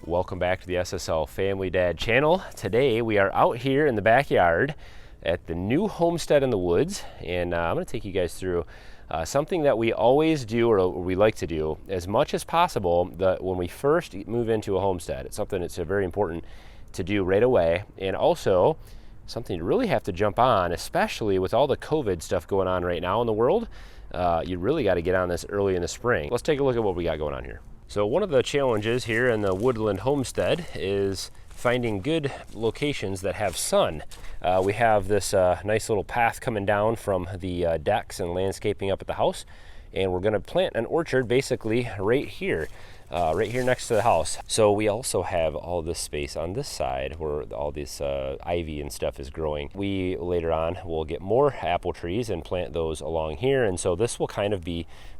Welcome back to the SSL Family Dad channel. Today we are out here in the backyard at the new homestead in the woods, and I'm going to take you guys through something that we always do, or we like to do as much as possible when we first move into a homestead. It's something that's very important to do right away, and also something you really have to jump on, especially with all the COVID stuff going on right now in the world. You really got to get on this early in the spring. Let's take a look at what we got going on here. So one of the challenges here in the woodland homestead is finding good locations that have sun. We have this nice little path coming down from the decks and landscaping up at the house, and we're going to plant an orchard basically right here next to the house. So we also have all this space on this side where all this ivy and stuff is growing. We later on will get more apple trees and plant those along here, and so this will kind of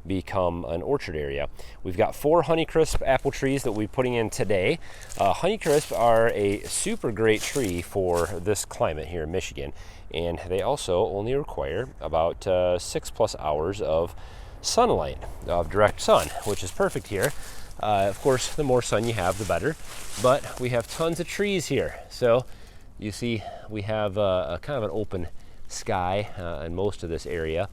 become an orchard area. We've got 4 Honeycrisp apple trees that we're putting in today. Honeycrisp are a super great tree for this climate here in Michigan, and they also only require about 6+ hours of sunlight, of direct sun, which is perfect here. Of course, the more sun you have, the better, but we have tons of trees here. So you see we have a kind of an open sky in most of this area,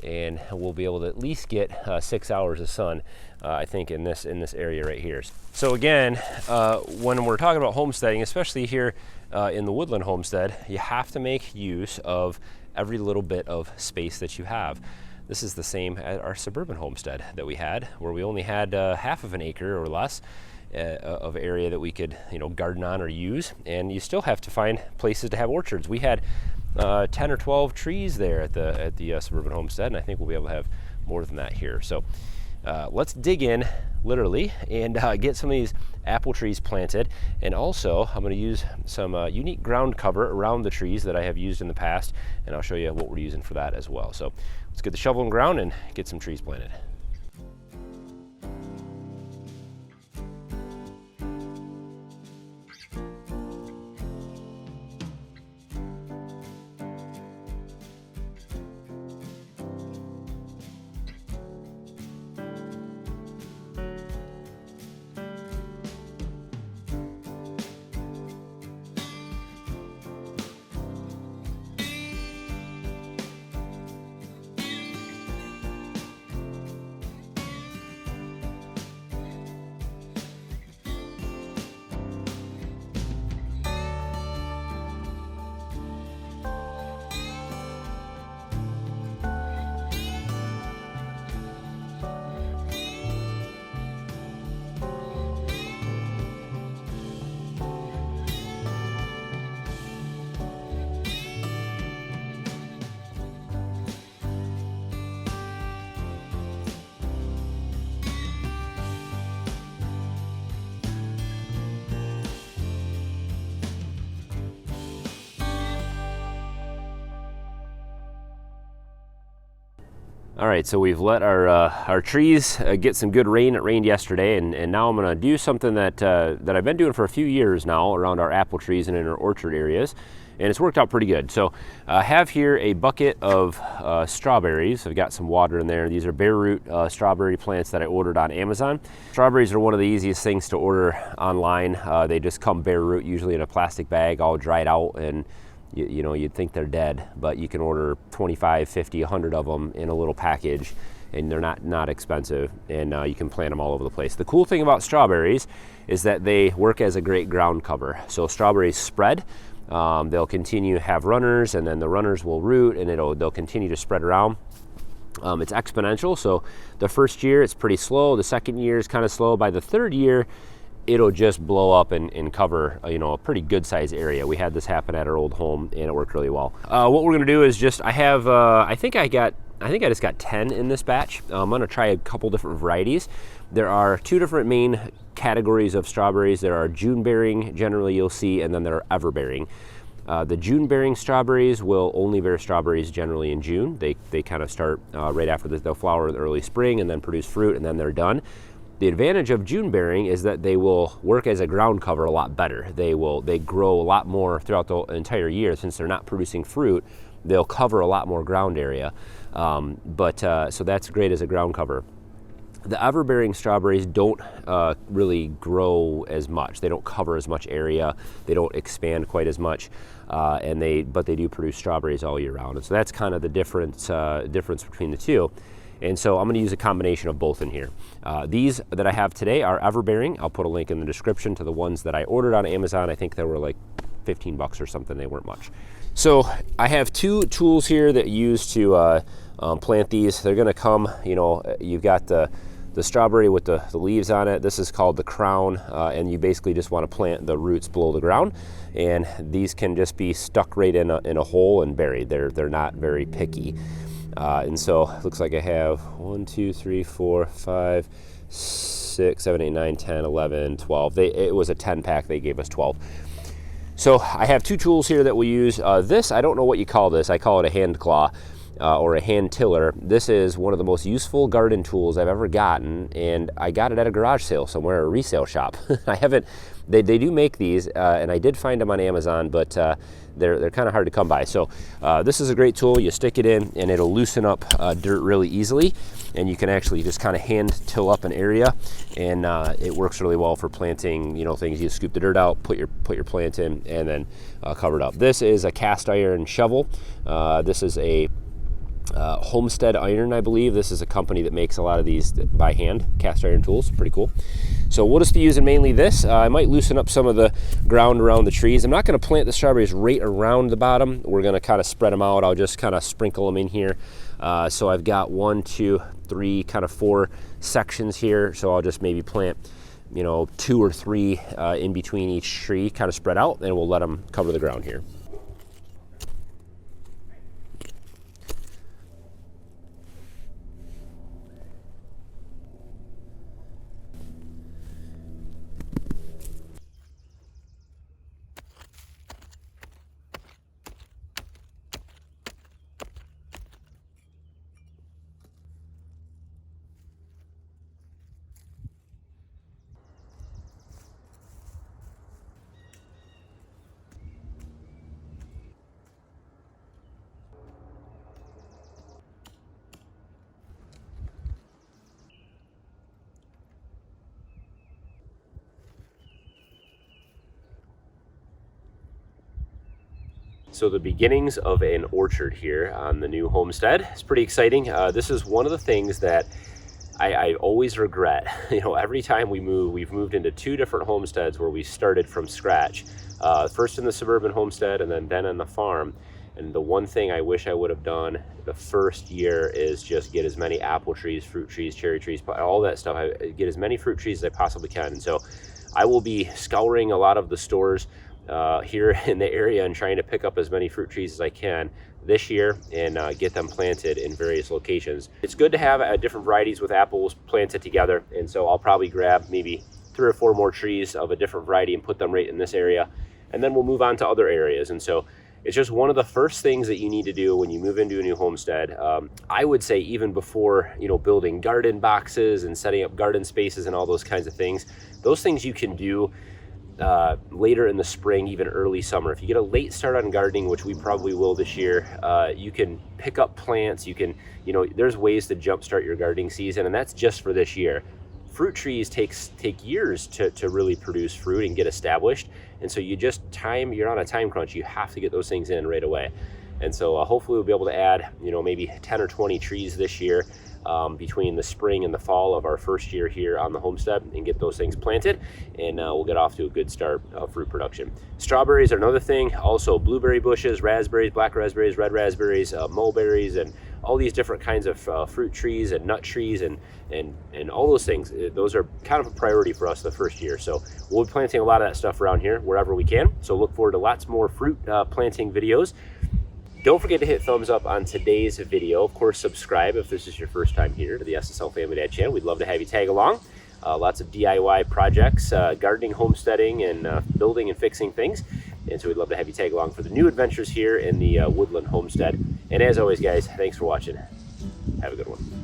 and we'll be able to at least get 6 hours of sun, I think, in this area right here. So again, when we're talking about homesteading, especially here in the woodland homestead, you have to make use of every little bit of space that you have. This is the same at our suburban homestead that we had, where we only had half of an acre or less of area that we could, garden on or use, and you still have to find places to have orchards. We had 10 or 12 trees there at the suburban homestead, and I think we'll be able to have more than that here. So let's dig in literally and get some of these apple trees planted. And also I'm going to use some unique ground cover around the trees that I have used in the past, and I'll show you what we're using for that as well. So let's get the shovel in the ground and get some trees planted. All right, so we've let our trees get some good rain. It rained yesterday, and now I'm going to do something that I've been doing for a few years now around our apple trees and in our orchard areas, and it's worked out pretty good. So I have here a bucket of strawberries. I've got some water in there. These are bare root strawberry plants that I ordered on Amazon. Strawberries are one of the easiest things to order online. They just come bare root, usually in a plastic bag, all dried out, and you'd think they're dead, but you can order 25, 50, 100 of them in a little package, and they're not expensive, and you can plant them all over the place. The cool thing about strawberries is that they work as a great ground cover. So strawberries spread. They'll continue to have runners, and then the runners will root, and they'll continue to spread around. It's exponential, so the first year it's pretty slow. The second year is kind of slow. By the third year, it'll just blow up and cover a pretty good sized area. We had this happen at our old home, and it worked really well. What we're gonna do is I think I just got 10 in this batch. I'm gonna try a couple different varieties. There are 2 different main categories of strawberries. There are June bearing, generally you'll see, and then there are ever bearing. The June bearing strawberries will only bear strawberries generally in June. They kind of start right after this. They'll flower in the early spring and then produce fruit, and then they're done. The advantage of June bearing is that they will work as a ground cover a lot better. They grow a lot more throughout the entire year. Since they're not producing fruit, they'll cover a lot more ground area. So that's great as a ground cover. The everbearing strawberries don't really grow as much. They don't cover as much area. They don't expand quite as much, but they do produce strawberries all year round. And so that's kind of the difference between the two. And so I'm going to use a combination of both in here. These that I have today are everbearing. I'll put a link in the description to the ones that I ordered on Amazon. I think they were like 15 bucks or something. They weren't much. So I have two tools here that you use to plant these. They're going to come, you've got the strawberry with the leaves on it. This is called the crown, and you basically just want to plant the roots below the ground. And these can just be stuck right in a hole and buried. They're not very picky. And so it looks like I have 1, 2, 3, 4, 5, 6, 7, 8, 9, 10, 11, 12. It was a 10 pack. They gave us 12. So I have two tools here that we use. This, I don't know what you call this. I call it a hand claw or a hand tiller. This is one of the most useful garden tools I've ever gotten, and I got it at a garage sale somewhere, a resale shop. They do make these, and I did find them on Amazon, but they're kind of hard to come by. So this is a great tool. You stick it in and it'll loosen up dirt really easily, and you can actually just kind of hand till up an area, and it works really well for planting things. You scoop the dirt out, put your plant in, and then cover it up. This is a cast iron shovel. This is a Homestead iron, I believe. This is a company that makes a lot of these by hand, cast iron tools. Pretty cool. So we'll just be using mainly this. I might loosen up some of the ground around the trees. I'm not going to plant the strawberries right around the bottom. We're going to kind of spread them out. I'll just kind of sprinkle them in here. So I've got 1, 2, 3, kind of 4 sections here. So I'll just maybe plant 2 or 3 in between each tree, kind of spread out, and we'll let them cover the ground here. So the beginnings of an orchard here on the new homestead. It's pretty exciting. This is one of the things that I always regret. Every time we move, we've moved into 2 different homesteads where we started from scratch. First in the suburban homestead and then on the farm. And the one thing I wish I would have done the first year is just get as many apple trees, fruit trees, cherry trees, all that stuff. Get as many fruit trees as I possibly can. And so I will be scouring a lot of the stores here in the area and trying to pick up as many fruit trees as I can this year and get them planted in various locations. It's good to have different varieties with apples planted together, and so I'll probably grab maybe 3 or 4 more trees of a different variety and put them right in this area, and then we'll move on to other areas. And so it's just one of the first things that you need to do when you move into a new homestead. I would say even before building garden boxes and setting up garden spaces and all those kinds of things, those things you can do later in the spring, even early summer. If you get a late start on gardening, which we probably will this year, you can pick up plants. You can, there's ways to jumpstart your gardening season, and that's just for this year. Fruit trees take years to really produce fruit and get established, and so you're on a time crunch. You have to get those things in right away. And so hopefully we'll be able to add maybe 10 or 20 trees this year between the spring and the fall of our first year here on the homestead, and get those things planted, and we'll get off to a good start of fruit production. Strawberries are another thing. Also blueberry bushes, raspberries, black raspberries, red raspberries, mulberries, and all these different kinds of fruit trees and nut trees and all those things. Those are kind of a priority for us the first year. So we'll be planting a lot of that stuff around here wherever we can. So look forward to lots more fruit planting videos. Don't forget to hit thumbs up on today's video. Of course, subscribe if this is your first time here to the SSL Family Dad channel. We'd love to have you tag along. Lots of DIY projects, gardening, homesteading, and building and fixing things. And so we'd love to have you tag along for the new adventures here in the Woodland Homestead. And as always, guys, thanks for watching. Have a good one.